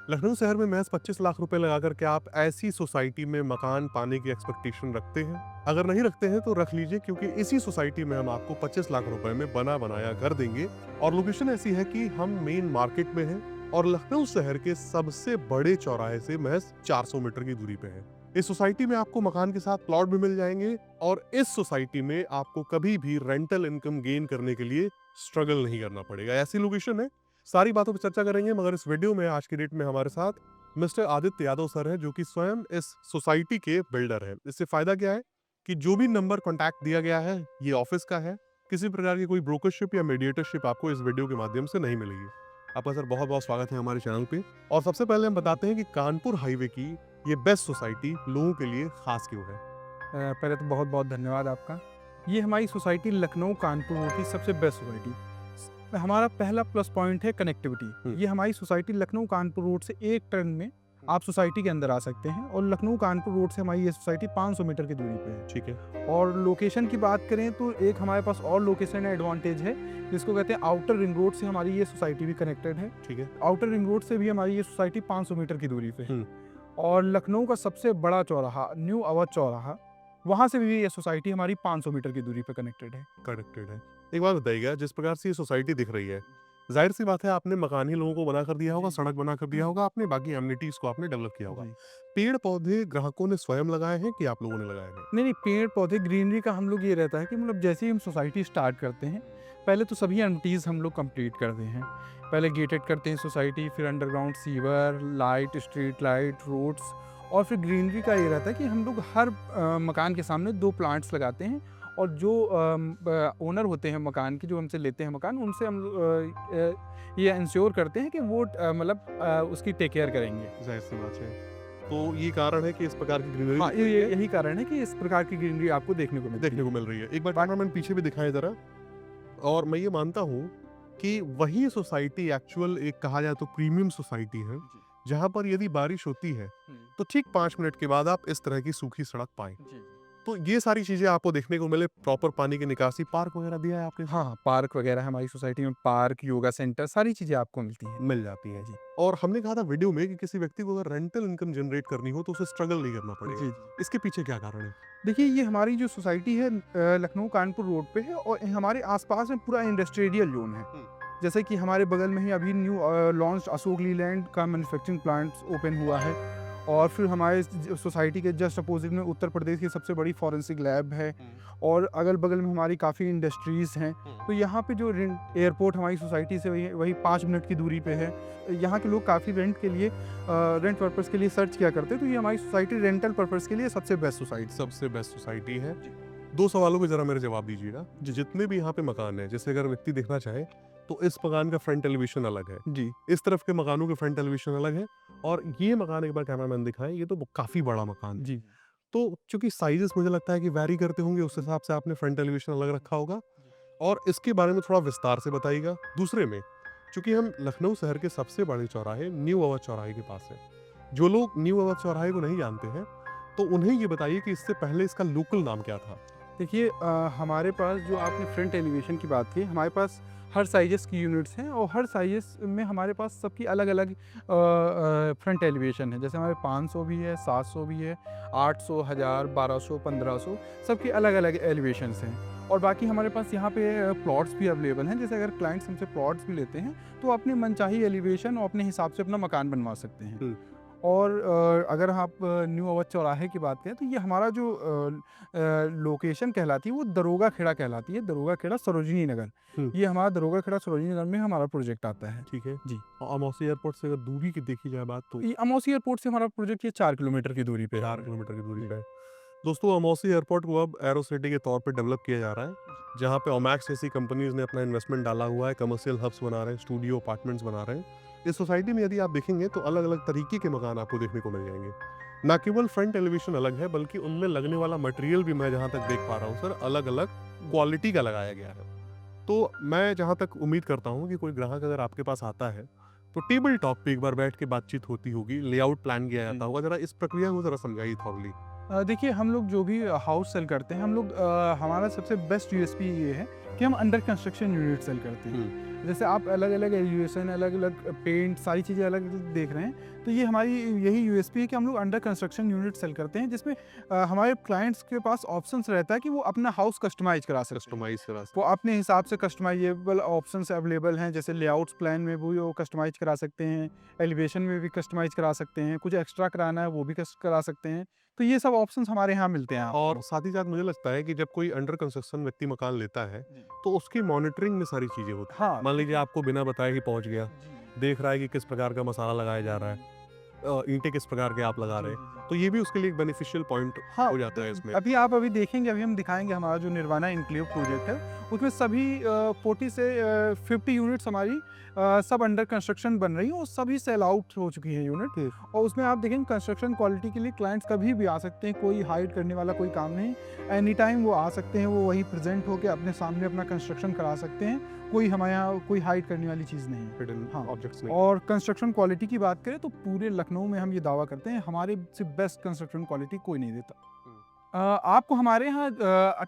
लखनऊ शहर में महज 25 लाख रुपए लगाकर के आप ऐसी सोसाइटी में मकान पाने की एक्सपेक्टेशन रखते हैं? अगर नहीं रखते हैं तो रख लीजिए, क्योंकि इसी सोसाइटी में हम आपको 25 लाख रुपए में बना बनाया घर देंगे। और लोकेशन ऐसी है कि हम मेन मार्केट में हैं और लखनऊ शहर के सबसे बड़े चौराहे से महज 400 मीटर की दूरी पे है। इस सोसाइटी में आपको मकान के साथ प्लॉट भी मिल जाएंगे और इस सोसाइटी में आपको कभी भी रेंटल इनकम गेन करने के लिए स्ट्रगल नहीं करना पड़ेगा। ऐसी लोकेशन है। सारी बातों पर चर्चा करेंगे, मगर इस वीडियो में आज की डेट में हमारे साथ मिस्टर आदित्य यादव सर हैं, जो कि स्वयं इस सोसाइटी के बिल्डर हैं। इससे फायदा क्या है कि जो भी नंबर कॉन्टैक्ट दिया गया है ये ऑफिस का है। किसी प्रकार की कोई ब्रोकरशिप या मीडिएटरशिप आपको इस वीडियो के माध्यम से नहीं मिलेगी। आपका सर बहुत बहुत स्वागत है हमारे चैनल पे। और सबसे पहले हम बताते हैं कि कानपुर हाईवे की ये बेस्ट सोसाइटी लोगों के लिए खास क्यों है। पहले तो बहुत बहुत धन्यवाद आपका। ये हमारी सोसाइटी लखनऊ कानपुर रोड की सबसे बेस्ट सोसाइटी। हमारा पहला प्लस पॉइंट है कनेक्टिविटी। ये हमारी सोसाइटी लखनऊ कानपुर रोड से एक टर्न में आप सोसाइटी के अंदर आ सकते हैं और लखनऊ कानपुर रोड से हमारी ये सोसाइटी 500 मीटर की दूरी पे है। ठीक है। और लोकेशन की बात करें तो एक हमारे पास और लोकेशन एडवांटेज है, जिसको कहते हैं आउटर रिंग रोड से हमारी ये सोसाइटी भी कनेक्टेड है। ठीक है। आउटर रिंग रोड से भी हमारी ये सोसाइटी 500 मीटर की दूरी पे है। हम्म। और लखनऊ का सबसे बड़ा चौराहा न्यू अवध चौराहा, वहाँ से भी ये सोसाइटी हमारी 500 मीटर की दूरी पे कनेक्टेड है। कनेक्टेड है। एक बात बताइएगा, जिस प्रकार से ये सोसाइटी दिख रही है, जाहिर सी बात है आपने मकान ही लोगों को बना कर दिया होगा, जी। सड़क बना कर दिया होगा, आपने बाकी एमिनिटीज को आपने डेवलप किया होगा। जी। पेड़ पौधे ग्राहकों ने स्वयं लगाए हैं कि आप लोगों ने लगाए हैं? नहीं, नहीं, पेड़-पौधे ग्रीनरी का हम लोग ये रहता है कि मतलब जैसे ही हम सोसाइटी स्टार्ट करते हैं, पहले तो सभी एमिनिटीज़ हम लोग कंप्लीट करते हैं। पहले गेटेड करते हैं सोसाइटी, फिर underground sewer, light, street light, roads, और फिर ग्रीनरी का ये रहता है कि हम लोग हर मकान के सामने 2 प्लांट्स लगाते हैं। और जो ओनर होते हैं मकान के, जो हमसे लेते हैं मकान, उनसे हम ये इंश्योर करते हैं कि वो मतलब उसकी टेक केयर करेंगे। जाहिर सी बात है। तो ये कारण है कि इस प्रकार की ग्रीनरी हाँ, ये यही कारण है कि इस प्रकार की ग्रीनरी आपको देखने को मिलती है। देखने को मिल रही है। एक बार कैमरामैन पीछे भी दिखाएं जरा। और मैं ये मानता हूँ कि वही सोसाइटी एक्चुअल एक कहा जाए तो प्रीमियम सोसाइटी है, जी। जहाँ पर यदि बारिश होती है तो ठीक 5 मिनट के बाद आप इस तरह की सूखी सड़क पाएं। जी। तो ये सारी चीजें आपको देखने को मिले, प्रॉपर पानी की निकासी, पार्क वगैरह दिया है आपने? हाँ, पार्क वगैरह हमारी सोसाइटी में, पार्क, योगा सेंटर, सारी चीज़ें आपको मिलती हैं। मिल जाती है। जी। और हमने कहा था वीडियो में कि किसी व्यक्ति को अगर रेंटल इनकम जनरेट करनी हो तो उसे स्ट्रगल नहीं करना जी, पड़ेगा। जी। इसके पीछे क्या कारण है? देखिए, ये हमारी जो सोसाइटी है लखनऊ कानपुर रोड पे है और हमारे आस-पास में पूरा इंडस्ट्रियल ज़ोन है। जैसे कि हमारे बगल में ही अभी न्यू लॉन्च्ड अशोक लीलैंड का मैन्युफैक्चरिंग प्लांट ओपन हुआ है। और फिर हमारे सोसाइटी के जस्ट अपोजिट में उत्तर प्रदेश की सबसे बड़ी फॉरेंसिक लैब है। और अगल-बगल में हमारी काफ़ी इंडस्ट्रीज़ हैं। तो यहाँ पे जो एयरपोर्ट हमारी सोसाइटी से वही वही 5 मिनट की दूरी पे है। यहाँ के लोग काफ़ी रेंट पर्पज़ के लिए सर्च किया करते हैं, तो ये हमारी सोसाइटी रेंटल पर्पज़ के लिए सबसे बेस्ट सोसाइटी। सबसे बेस्ट सोसाइटी है। 2 सवालों के जरा मेरे जवाब दीजिएगा। जितने भी यहाँ पे मकान हैं, जैसे अगर व्यक्ति देखना चाहे तो इस मकान का फ्रंट एलिवेशन अलग है, जी। इस तरफ के मकानों के फ्रंट एलिवेशन अलग है, और ये मकान एक बार कैमरामैन दिखाएं, ये तो काफी बड़ा मकान है। जी। तो चूंकि साइजेस मुझे लगता है कि वैरी करते होंगे, उस हिसाब से आपने फ्रंट एलिवेशन अलग रखा होगा। और इसके बारे में थोड़ा विस्तार से बताइएगा। दूसरे में, चूंकि हम लखनऊ शहर के सबसे बड़े चौराहे न्यू अवध चौराहे के पास है, जो लोग न्यू अवध चौराहे को नहीं जानते हैं तो उन्हें ये बताइए कि इससे पहले इसका लोकल नाम क्या था? देखिए, हमारे पास जो आपने फ्रंट एलिवेशन की बात की, हमारे पास हर साइजेस की यूनिट्स हैं और हर साइजेस में हमारे पास सबकी अलग-अलग फ्रंट एलिवेशन है। जैसे हमारे 500 भी है, 700 भी है, 800, 1000, 1200, 1500, सबकी अलग-अलग एलिवेशंस हैं। और बाकी हमारे पास यहाँ पे प्लॉट्स भी अवेलेबल हैं। जैसे अगर क्लाइंट्स हमसे प्लॉट्स भी लेते हैं, तो अपनी मनचाही एलिवेशन और अपने हिसाब से अपना मकान बनवा सकते हैं। और अगर आप न्यू अवध चौराहे की बात करें, तो ये हमारा जो लोकेशन कहलाती है वो दरोगा खेड़ा कहलाती है। दरोगा खेड़ा सरोजिनी नगर, ये हमारा दरोगा खेड़ा सरोजिनी नगर में हमारा प्रोजेक्ट आता है। ठीक है। जी। और अमौसी एयरपोर्ट से अगर दूरी की देखी जाए बात तो ये अमौसी एयरपोर्ट से हमारा प्रोजेक्ट ये 4 किलोमीटर की दूरी पे है। 4 किलोमीटर की दूरी पे है। दोस्तों, अमौसी एयरपोर्ट को अब एरो सिटी के तौर पे डेवलप किया जा रहा है, जहाँ पे ओमैक्स जैसी कंपनीज ने अपना इन्वेस्टमेंट डाला हुआ है, कमर्शियल हब्स बना रहे हैं, स्टूडियो अपार्टमेंट्स बना रहे हैं। इस सोसाइटी में यदि आप देखेंगे तो अलग अलग तरीके के मकान आपको देखने को मिल जाएंगे। ना केवल फ्रंट एलिवेशन अलग है, बल्कि उनमें लगने वाला मटेरियल भी मैं जहाँ तक देख पा रहा हूँ सर, अलग अलग क्वालिटी का लगाया गया है। तो मैं जहाँ तक उम्मीद करता हूँ कि कोई ग्राहक अगर आपके पास आता है तो टेबल टॉक पे एक बार बैठ के बातचीत होती होगी, लेआउट प्लान किया जाता होगा। जरा इस प्रक्रिया को जरा समझाइए थॉरली। देखिए, हम लोग जो भी हाउस सेल करते हैं, हम लोग हमारा सबसे बेस्ट यूएसपी ये है कि हम अंडर कंस्ट्रक्शन यूनिट सेल करते हैं। जैसे आप अलग अलग एलिवेशन, अलग अलग पेंट, सारी चीज़ें अलग अलग देख रहे हैं, तो ये हमारी यही यूएसपी है कि हम लोग अंडर कंस्ट्रक्शन यूनिट सेल करते हैं, जिसमें हमारे क्लाइंट्स के पास ऑप्शंस रहता है कि वो अपना हाउस कस्टमाइज करा सकते हैं। कस्टमाइज करा वो अपने हिसाब से कस्टमाइजेबल ऑप्शंस अवेलेबल हैं, जैसे लेआउट्स प्लान में भी वो कस्टमाइज करा सकते हैं, एलिवेशन में भी कस्टमाइज करा सकते हैं, कुछ एक्स्ट्रा कराना है वो भी करा सकते हैं। तो ये सब ऑप्शंस हमारे यहाँ मिलते हैं और आपको। साथ ही साथ मुझे लगता है कि जब कोई अंडर कंस्ट्रक्शन व्यक्ति मकान लेता है जी। तो उसकी मॉनिटरिंग में सारी चीजें होती हैं। हाँ, मान लीजिए आपको बिना बताए ही पहुंच गया, जी। देख रहा है कि किस प्रकार का मसाला लगाया जा रहा है, ईंटें किस प्रकार के आप लगा रहे हैं, तो ये भी उसके लिए एक बेनिफिशियल पॉइंट हाँ, हो जाता है इसमें। अभी देखेंगे, अभी हम दिखाएँगे हमारा जो निर्वाणा एन्क्लेव प्रोजेक्ट है, उसमें सभी 40 से 50 यूनिट्स हमारी सब अंडर कंस्ट्रक्शन बन रही हैं और सभी सेल आउट हो चुकी हैं यूनिट। और उसमें आप देखेंगे कंस्ट्रक्शन क्वालिटी के लिए क्लाइंट्स कभी भी आ सकते हैं, कोई हाइड करने वाला कोई काम नहीं। एनी टाइम वो आ सकते हैं, वो वहीं प्रेजेंट होकर अपने सामने अपना कंस्ट्रक्शन करा सकते हैं। कोई हमारे यहाँ कोई हाइड करने वाली चीज़ नहीं है। हिडन हाँ। ऑब्जेक्ट्स नहीं। और कंस्ट्रक्शन क्वालिटी की बात करें तो पूरे लखनऊ में हम ये दावा करते हैं, हमारे से बेस्ट कंस्ट्रक्शन क्वालिटी कोई नहीं देता। आपको हमारे यहाँ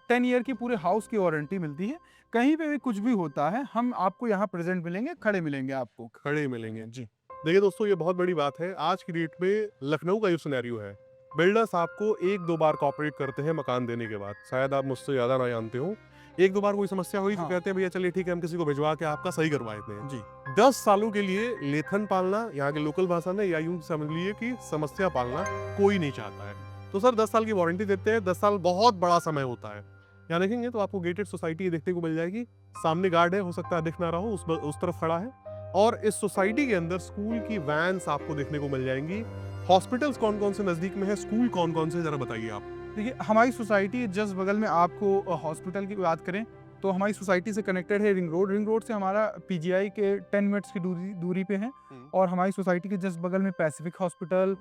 10 ईयर की पूरे हाउस की वारंटी मिलती है। कहीं पे भी कुछ भी होता है, हम आपको यहाँ प्रेजेंट मिलेंगे, खड़े मिलेंगे आपको। खड़े मिलेंगे। जी। देखिए दोस्तों, ये बहुत बड़ी बात है। आज की डेट में लखनऊ का जो सिनेरियो है, बिल्डर्स आपको एक दो बार कॉपरेट करते हैं मकान देने के बाद। शायद आप मुझसे ज्यादा ना जानते हो, एक दो बार कोई समस्या हुई तो हाँ। कहते हैं भैया चलिए ठीक है, हम किसी को भिजवा के आपका सही करवा देते हैं। जी। 10 सालों के लिए लेथन पालना, यहाँ के लोकल भाषा में, या यूं समझ लीजिए कि समस्या पालना कोई नहीं चाहता है। तो सर 10 साल की वारंटी देते हैं। 10 साल बहुत बड़ा समय होता है। यहाँ देखेंगे तो आपको गेटेड सोसाइटी देखने को मिल जाएगी। सामने गार्ड है, हो सकता है दिख ना रहा हो, उस तरफ खड़ा है। और इस सोसाइटी के अंदर स्कूल की वैन्स आपको देखने को मिल जाएंगी। हॉस्पिटल्स कौन कौन से नजदीक में है, स्कूल कौन कौन से, जरा बताइए आप। देखिए, हमारी सोसाइटी जस्ट बगल में, आपको हॉस्पिटल की बात करें तो हमारी सोसाइटी से कनेक्टेड है रिंग रोड। रिंग रोड से हमारा पीजीआई के 10 मिनट्स की दूरी पे है। और हमारी सोसाइटी के जस्ट बगल में पैसिफिक हॉस्पिटल,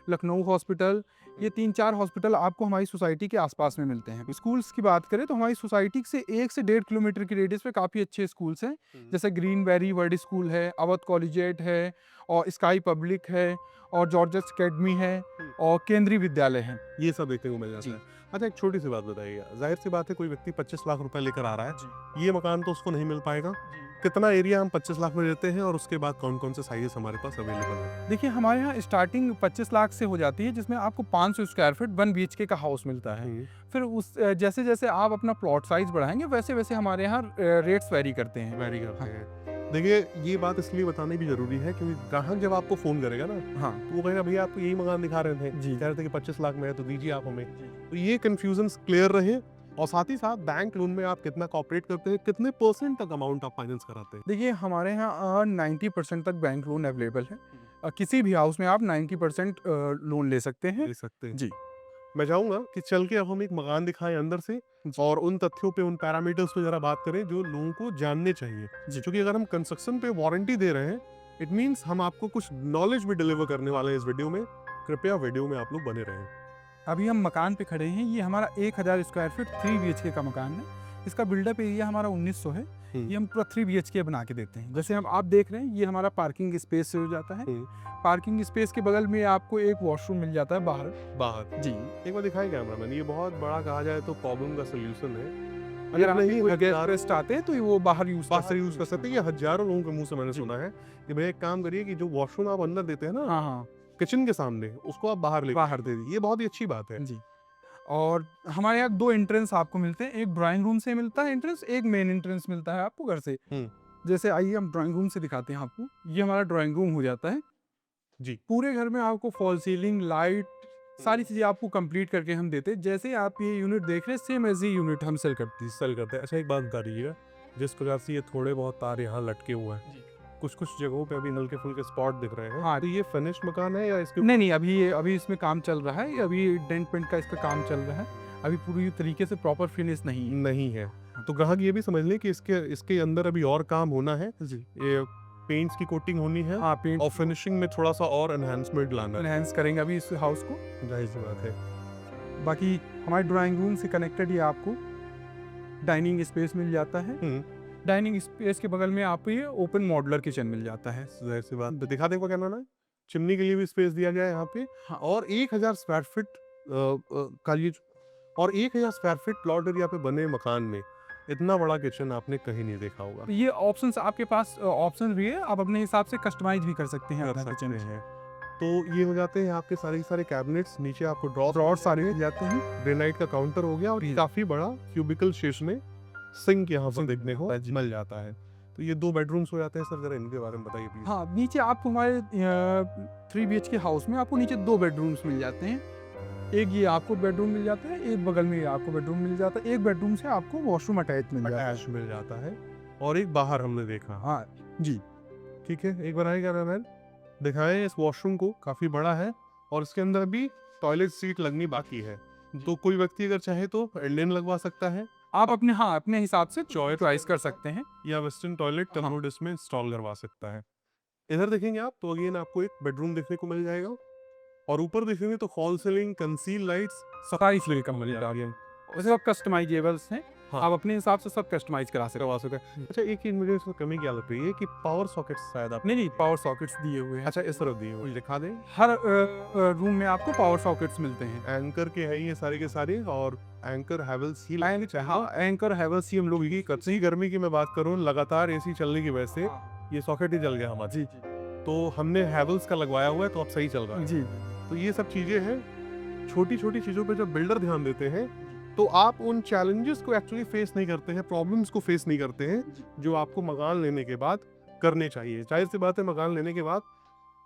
लखनऊ हॉस्पिटल, ये 3-4 हॉस्पिटल आपको हमारी सोसाइटी के आसपास में मिलते हैं। स्कूल्स की बात करें तो हमारी सोसाइटी से 1 से 1.5 किलोमीटर की रेडियस पे काफ़ी अच्छे स्कूल्स हैं, जैसे ग्रीनबेरी वर्ड स्कूल है, अवध कॉलेजिएट है, और स्काई पब्लिक है, और जॉर्जस अकेडमी है, और केंद्रीय विद्यालय है। ये सब देखने को मिल जाता जी। है। अच्छा, एक छोटी सी बात बताइएगा। जाहिर सी बात है, कोई व्यक्ति 25 लाख रुपए लेकर आ रहा है, जी। ये मकान तो उसको नहीं मिल पाएगा। कितना एरिया हम 25 लाख में देते हैं, और उसके बाद कौन कौन से साइजेस हमारे पास अवेलेबल है? देखिए, हमारे यहाँ स्टार्टिंग 25 लाख से हो जाती है, जिसमें आपको 500 स्क्वायर फीट 1 बीएचके का हाउस मिलता है। फिर उस जैसे जैसे आप अपना प्लॉट साइज बढ़ाएंगे, वैसे वैसे हमारे यहाँ रेट्स वेरी करते हैं। वेरी करते हैं। देखिए, ये बात इसलिए बतानी भी जरूरी है क्योंकि ग्राहक जब आपको फोन करेगा ना, हाँ। तो वो कहेगा भैया आपको यही मकान दिखा रहे थे, जी। कह रहे थे कि 25 लाख में है, तो दीजिए आप हमें। तो ये कंफ्यूजन क्लियर रहे। और साथ ही साथ बैंक लोन में आप कितना कॉपरेट करते हैं, कितने परसेंट तक अमाउंट आप फाइनेंस कराते हैं? देखिए, हमारे यहाँ 90% तक बैंक लोन अवेलेबल है। किसी भी हाउस में आप 90% लोन ले सकते हैं। ले सकते हैं। जी। मैं चाहूंगा कि चल के अब हम एक मकान दिखाएं अंदर से, और उन तथ्यों पे, उन पैरामीटर्स पे जरा बात करें जो लोगों को जानने चाहिए। जी। क्योंकि अगर हम कंस्ट्रक्शन पे वारंटी दे रहे हैं, इट मींस हम आपको कुछ नॉलेज भी डिलीवर करने वाले हैं इस वीडियो में। कृपया वीडियो में आप लोग बने रहें। अभी हम मकान पे खड़े हैं। ये हमारा 1000 स्क्वायर फीट 3 बीएचके का मकान है। इसका बिल्डअप एरिया हमारा 1900 है। ये हम पूरा 3 बीएचके बना के देते हैं। जैसे हम आप देख रहे हैं, ये हमारा पार्किंग स्पेस से हो जाता है। पार्किंग स्पेस के बगल में आपको एक वॉशरूम मिल जाता है बाहर। जी। एक बार दिखाएं कैमरामैन, ये बहुत बड़ा कहा जाए तो प्रॉब्लम का सोल्यूशन है। अगर नहीं, नहीं गेस्ट आते हैं तो वो बाहर यूज कर सकते हैं। ये हजारों लोगों के मुंह से मैंने सुना है कि भैया एक काम करिए कि जो वॉशरूम आप अंदर देते हैं ना, हाँ हाँ, किचन के सामने, उसको आप बाहर दे दीजिए। ये बहुत ही अच्छी बात है। जी। और हमारे यहाँ 2 एंट्रेंस आपको मिलते हैं। एक ड्राइंग रूम से मिलता है एंट्रेंस, एक मेन एंट्रेंस मिलता है आपको घर से। जैसे आइए हम ड्राइंग रूम से दिखाते हैं आपको। ये हमारा ड्राइंग रूम हो जाता है। जी। पूरे घर में आपको फॉल सीलिंग, लाइट, सारी चीज़ें आपको कंप्लीट करके हम देते हैं। जैसे आप ये यूनिट देख रहे हैं, सेम ऐसे ही यूनिट हम सेल करते हैं। अच्छा, एक बात बता दीजिएगा, जिस प्रकार से ये थोड़े बहुत तार यहाँ लटके हुए हैं, कुछ जगहों पे अभी हल्के फुल्के स्पॉट दिख रहे हैं। हाँ। तो ये फिनिश मकान है या इसके नहीं, अभी इसमें काम चल रहा है। अभी डेंट पेंट का इसका काम चल रहा है। अभी पूरी तरीके से प्रॉपर फिनिश नहीं है। तो ग्राहक ये भी समझ लें कि इसके अंदर अभी और काम होना है। जी। ये पेंट्स की कोटिंग होनी है, हाँ, पेंट और फिनिशिंग में थोड़ा सा और एनहांसमेंट लाना है। एनहांस करेंगे अभी इस हाउस को। जाहिर सी बात है। बाकी हमारे ड्राइंग रूम से कनेक्टेड ही आपको डाइनिंग स्पेस मिल जाता है। डाइनिंग स्पेस के बगल में आपको ये ओपन मॉड्यूलर किचन मिल जाता है। जाहिर सी बात। दिखा देखो क्या ना, चिमनी के लिए भी स्पेस दिया गया है यहाँ पे। हाँ। और 1000 स्क्वायर फीट का ये, और 1000 स्क्वायर फीट प्लॉट एरिया पे बने मकान में इतना बड़ा किचन आपने कहीं नहीं देखा होगा। ये ऑप्शंस आपके पास ऑप्शन भी है, आप अपने हिसाब से कस्टमाइज भी कर सकते हैं कर अपना सकते किचन। हैं। तो ये हो जाते हैं आपके सारे के सारे कैबिनेट्स, नीचे आपको ड्रॉर सारे मिल जाते हैं। ग्रेनाइट का काउंटर हो गया और जी। काफी बड़ा क्यूबिकल शेष में सिंक यहाँ पर सिंक देखने को जी। मिल जाता है। तो ये 2 बेडरूम्स हो जाते हैं सर, जरा इनके बारे में बताइए प्लीज। हाँ, नीचे आपको हमारे 3 BHK हाउस में आपको नीचे 2 बेडरूम्स मिल जाते हैं। एक ये आपको बेडरूम मिल जाता है, एक बगल में ये आपको बेडरूम मिल जाता है। एक बेडरूम से आपको वॉशरूम अटैच मिल जाता है। अटैच मिल जाता है और एक बाहर हमने देखा। हाँ जी। ठीक है, एक बार आए कैमरामैन दिखाएं इस वॉशरूम को, काफी बड़ा है और इसके अंदर भी टॉयलेट सीट लगनी बाकी है। तो कोई व्यक्ति अगर चाहे तो इंडियन लगवा सकता है आप अपने अपने हिसाब से चॉइस कर सकते हैं। या वेस्टर्न टॉयलेट कमोड इसमें इंस्टॉल करवा सकता है। इधर देखेंगे आप तो अगेन आपको एक बेडरूम देखने को मिल जाएगा और ऊपर देखेंगे तो फॉल सीलिंग, कंसील लाइट्स, सारी चीजें कम मिल जाती हैं। वैसे सब कस्टमाइजेबल्स हैं। हाँ। आप अपने हिसाब से सब कस्टमाइज करा सकते करवा सकते हैं। अच्छा, एक चीज मुझे इसमें कमी क्या लग रही है कि पावर सॉकेट्स शायद आप नहीं, पावर सॉकेट्स दिए हुए हैं। अच्छा इस तरफ दिए हुए दिखा दें। हर रूम में आपको पावर सॉकेट्स मिलते हैं। एंकर के है ये सारे के सारे और एंकर हैवेल्स ही हाँ, एंकर हैवेल्स ही हम लोग ही करते हैं। गर्मी की मैं बात करूं, लगातार एसी चलने की वजह से ये सॉकेट ही जल गया हमारा। जी तो हमने हैवेल्स का लगवाया हुआ है तो अब सही चल रहा है। जी। तो ये सब चीजें हैं, छोटी छोटी चीजों पे जब बिल्डर ध्यान देते हैं तो आप उन चैलेंजेस को एक्चुअली फेस नहीं करते हैं, प्रॉब्लम्स को फेस नहीं करते हैं जो आपको मकान लेने के बाद करने चाहिए। जाहिर सी बात है, मकान लेने के बाद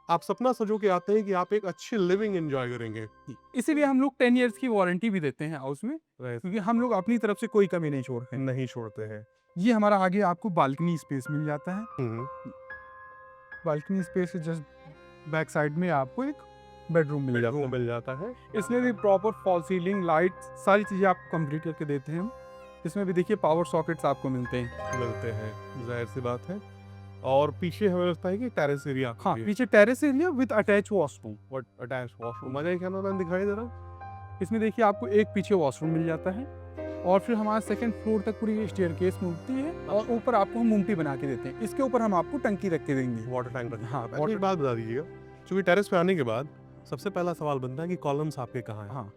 आप सपना सजो के आते हैं कि आप एक अच्छी लिविंग एंजॉय करेंगे। इसीलिए हम लोग 10 इयर्स की वारंटी भी देते हैं हाउस में, क्योंकि हम लोग अपनी तरफ से कोई कमी नहीं छोड़ते हैं। नहीं छोड़ते हैं। ये हमारा आगे आपको बालकनी स्पेस मिल जाता है। बालकनी स्पेस से जस्ट बैक साइड में आपको एक बेडरूम मिल जाता है। इसमें भी प्रॉपर फॉल सीलिंग, लाइट, सारी चीज़ें आप कंप्लीट करके देते हैं हम। इसमें भी देखिए पावर सॉकेट्स आपको मिलते हैं। जाहिर सी बात है। और पीछे हमें लगता है कि टेरेस एरिया। हाँ, पीछे terrace area with attach washroom. Attach washroom मजा क्या मैम दिखाई दे रहा। इसमें देखिए आपको एक पीछे वॉशरूम मिल जाता है और फिर हमारा सेकंड फ्लोर तक पूरी स्टेयरकेस मिलती है और ऊपर आपको हम मुमटी बना के देते हैं। इसके ऊपर हम आपको टंकी रख के देंगे, वाटर टैंक। हाँ, और एक बात बता दीजिएगा, क्योंकि टेरेस पे आने के बाद सबसे पहला सवाल बनता है कि कॉलम्स आपके कहाँ हैं। हाँ।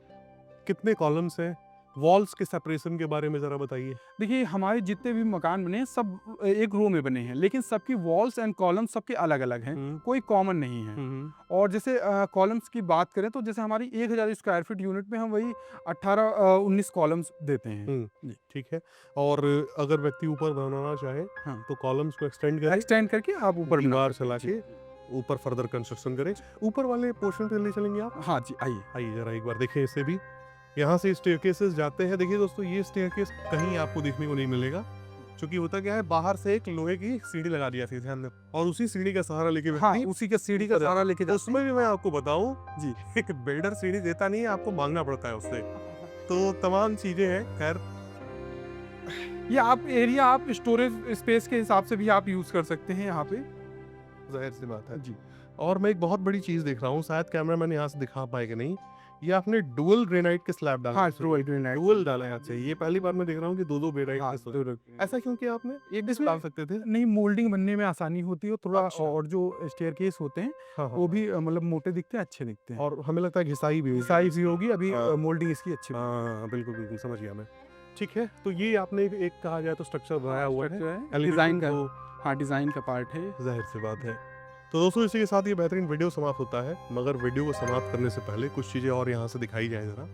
कितने कॉलम्स हैं, वॉल्स के सेपरेशन के बारे में जरा बताइए। देखिए हमारे जितने भी मकान बने हैं सब एक रो में बने हैं, लेकिन सबकी वॉल्स एंड कॉलम्स सबके अलग अलग हैं, कोई कॉमन नहीं है। और जैसे कॉलम्स की बात करें तो जैसे हमारी 1000 स्क्वायर फीट यूनिट में हम वही 18-19 कॉलम्स देते हैं। ठीक है। और अगर व्यक्ति ऊपर बनाना चाहे हाँ, तो कॉलम्स को एक्सटेंड करके आप ऊपर दीवार चला के ऊपर फर्दर कंस्ट्रक्शन करें। ऊपर वाले पोर्शन पे ले चलेंगे आप। हाँ जी, आइए आइए जरा एक बार देखें इसे भी। यहाँ से स्टेयरकेसेस जाते हैं। देखिए दोस्तों, ये स्टेयरकेस कहीं आपको देखने को नहीं मिलेगा, क्योंकि होता क्या है, बाहर से एक लोहे की सीढ़ी लगा दिया थी ध्यान में, और उसी सीढ़ी का सहारा लेके उसी का सीढ़ी का सहारा लेके उसमें भी मैं आपको बताऊं जी, एक बिल्डर सीढ़ी देता नहीं है, आपको मांगना पड़ता है उससे। तो तमाम चीजें हैं। खैर, ये आप एरिया आप स्टोरेज स्पेस के हिसाब से भी आप यूज कर सकते हैं यहाँ पे। जाहिर सी बात है जी। और मैं एक बहुत बड़ी चीज देख रहा हूँ, शायद कैमरामैन यहाँ से दिखा पाएगा नहीं, ये आपने डुअल ग्रेनाइट के स्लैब डाला। हाँ, डुअल डाला है यहाँ से। ये पहली बार मैं देख रहा हूँ कि दो ग्रेनाइट। ऐसा क्यों किया आपने? एक भी डाल सकते थे। नहीं, मोल्डिंग बनने में आसानी होती है थोड़ा। अच्छा। और जो स्टेयरकेस होते हैं वो भी मतलब मोटे दिखते हैं, अच्छे दिखते हैं, और हमें लगता है घिसाई भी साइज भी होगी अभी। हाँ। मोल्डिंग इसकी अच्छी। हाँ बिल्कुल बिल्कुल, समझ गया मैं। ठीक है, तो ये आपने एक कहा जाए तो स्ट्रक्चर बनाया हुआ है, डिजाइन का। हाँ, डिजाइन का पार्ट है। जाहिर सी बात है। तो दोस्तों, इसी के साथ ये बेहतरीन वीडियो समाप्त होता है, मगर वीडियो को समाप्त करने से पहले कुछ चीज़ें और यहाँ से दिखाई जाए जरा।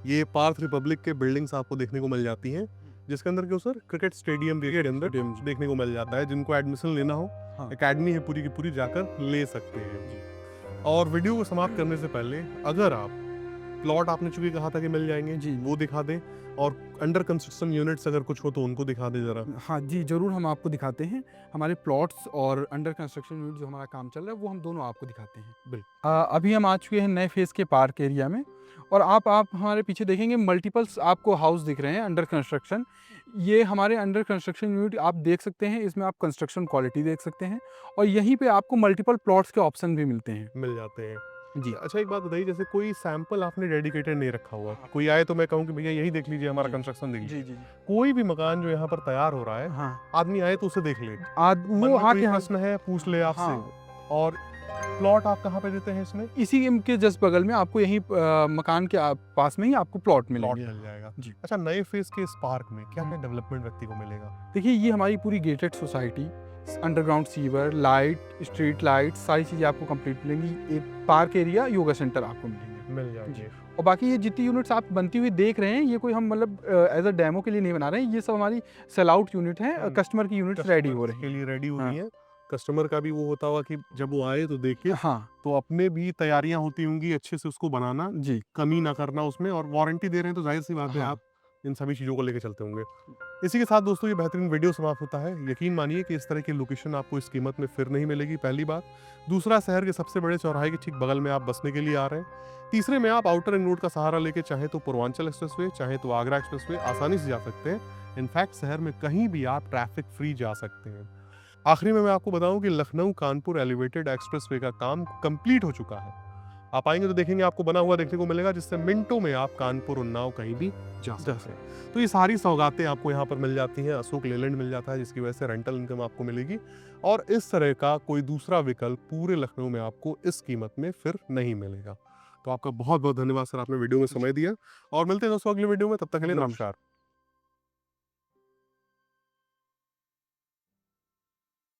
ये पार्थ रिपब्लिक के बिल्डिंग्स आपको देखने को मिल जाती हैं, जिसके अंदर क्यों सर क्रिकेट स्टेडियम के अंदर देखने को मिल जाता है। जिनको एडमिशन लेना हो, एकेडमी है पूरी की पूरी, जाकर ले सकते हैं। और वीडियो को समाप्त करने से पहले अगर आप प्लॉट, आपने चूंकि कहा था कि मिल जाएंगे जी, वो दिखा दें, और अंडर कंस्ट्रक्शन यूनिट्स अगर कुछ हो तो उनको दिखा दें जरा। हाँ जी, जरूर हम आपको दिखाते हैं। हमारे प्लॉट्स और अंडर कंस्ट्रक्शन यूनिट जो हमारा काम चल रहा है वो हम दोनों आपको दिखाते हैं। बिल्कुल। अभी हम आ चुके हैं नए फेज के पार्क एरिया में, और आप हमारे पीछे देखेंगे मल्टीपल्स आपको हाउस दिख रहे हैं अंडर कंस्ट्रक्शन। ये हमारे अंडर कंस्ट्रक्शन यूनिट आप देख सकते हैं, इसमें आप कंस्ट्रक्शन क्वालिटी देख सकते हैं, और यहीं पे आपको मल्टीपल प्लॉट्स के ऑप्शन भी मिलते हैं। मिल जाते हैं जी। अच्छा, एक बात बताइए, जैसे कोई सैंपल आपने डेडिकेटेड नहीं रखा हुआ, कोई आए तो मैं कहूँ कि भैया यही देख लीजिए, हमारा कंस्ट्रक्शन देख लीजिए। जी। कोई भी मकान जो यहाँ पर तैयार हो रहा है, हाँ, आदमी आए तो उसे देख ले, वो आके प्रश्न है पूछ ले आपसे। और प्लॉट आप कहाँ पे देते हैं इसमें? इसी के जस्ट बगल में आपको यहीं मकान के पास में ही आपको प्लॉट प्लॉट मिलेंगे। मिल जाएगा। जी। अच्छा, नए फेज़ के इस पार्क में क्या-क्या डेवलपमेंट व्यक्ति को मिलेगा? देखिए, ये हमारी पूरी gated society, underground sewer, light, street light, सारी चीज़ें आपको कंप्लीट मिलेंगी। एक पार्क एरिया, योगा सेंटर आपको मिलेंगे। मिल जाएंगे। और बाकी ये जितनी यूनिट्स आप बनती हुई देख रहे हैं, ये कोई हम मतलब एज अ डेमो के लिए नहीं बना रहे हैं, ये सब हमारी सेल आउट यूनिट है, कस्टमर की यूनिट्स रेडी हो रही के हैं। लिए रेडी हो हाँ। रही हैं। कस्टमर का भी वो होता होगा कि जब वो आए तो देखे, हाँ, तो अपने भी तैयारियां होती होंगी अच्छे से उसको बनाना, जी। कमी ना करना उसमें, और वारंटी दे रहे हैं तो जाहिर सी बात है हाँ। आप इन सभी चीज़ों को लेके चलते होंगे। इसी के साथ दोस्तों ये बेहतरीन वीडियो समाप्त होता है। यकीन मानिए कि इस तरह की लोकेशन आपको इस कीमत में फिर नहीं मिलेगी, पहली बात। दूसरा, शहर के सबसे बड़े चौराहे के ठीक बगल में आप बसने के लिए आ रहे हैं। तीसरे में, आप आउटर रिंग रोड का सहारा लेके चाहे तो पूर्वांचल एक्सप्रेसवे, चाहे तो आगरा एक्सप्रेसवे आसानी से जा सकते हैं। इनफैक्ट शहर में कहीं भी आप ट्रैफिक फ्री जा सकते हैं। आखिरी में मैं आपको बताऊं कि लखनऊ कानपुर एलिवेटेड एक्सप्रेसवे का काम कंप्लीट हो चुका है। आप आएंगे तो देखेंगे, आपको बना हुआ देखने को मिलेगा, जिससे मिनटों में आप कानपुर उन्नाव कहीं भी जा सकते हैं। तो ये सारी सौगातें आपको यहाँ पर मिल जाती हैं। अशोक लेलैंड मिल जाता है, जिसकी वजह से रेंटल इनकम आपको मिलेगी, और इस तरह का कोई दूसरा विकल्प पूरे लखनऊ में आपको इस कीमत में फिर नहीं मिलेगा। तो आपका बहुत बहुत धन्यवाद सर, आपने वीडियो में समय दिया, और मिलते हैं दोस्तों अगले वीडियो में। तब तक के लिए नमस्कार।